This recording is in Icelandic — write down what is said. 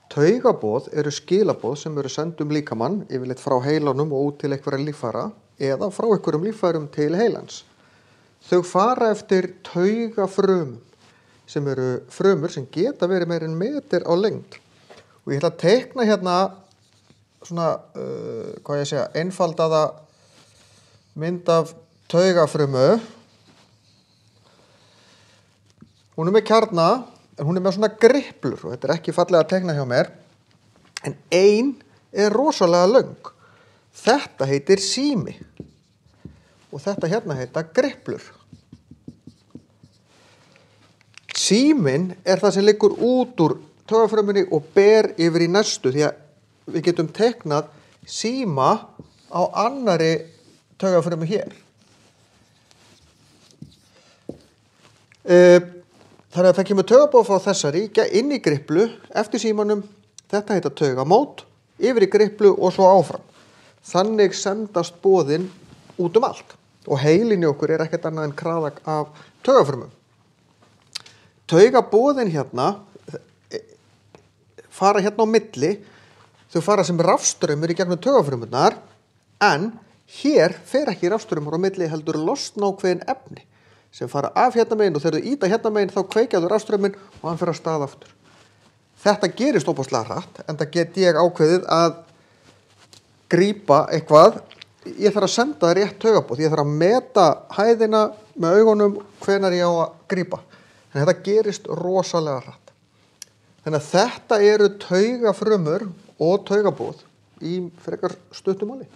Taugaboð eru skilaboð sem eru send líkamann, yfirleitt frá heilanum og út til einhverja líffæra eða frá einhverjum líffærum til heilans. Þau fara eftir taugafrumum sem eru frumur sem geta verið meira en meter á lengd. Og ég ætla að teikna hérna svona, einfaldaða mynd af taugafrumu. Hún með kjarna, en hún með svona griplur og þetta ekki fallega að teikna hjá mér. En ein rosalega löng. Þetta heitir sími og þetta hérna heita griplur. Síminn það sem liggur út úr taugafrumunni og ber yfir í næstu því að við getum teiknað síma á annari taugafrumu hér. Þannig að það kemur taugaboð frá þessari inn í griplu eftir símanum, þetta heita taugamót, yfir í griplu og svo áfram. Þannig sendast boðin út allt og heilin í okkur ekkert annað en kraðak af taugafrumum. Taugaboðin hérna fara hérna á milli, þau fara sem rafstraumur í gegnum taugafrumurnar, en hér fer ekki rafstraumur á milli heldur losna ákveðin efni sem fara af hérna megin og þegar þau íta hérna megin þá kveikja þau rafstrauminn og hann fer af stað aftur. Þetta gerist óbúslega hratt, en það get ég ákveðið að grípa eitthvað. Ég þarf að senda rétt taugaboð, ég þarf að meta hæðina með augunum hvenær ég á að grípa. En þetta gerist rosalega hratt. Þannig að þetta eru taugafrumur og taugaboð í frekar stuttu máli.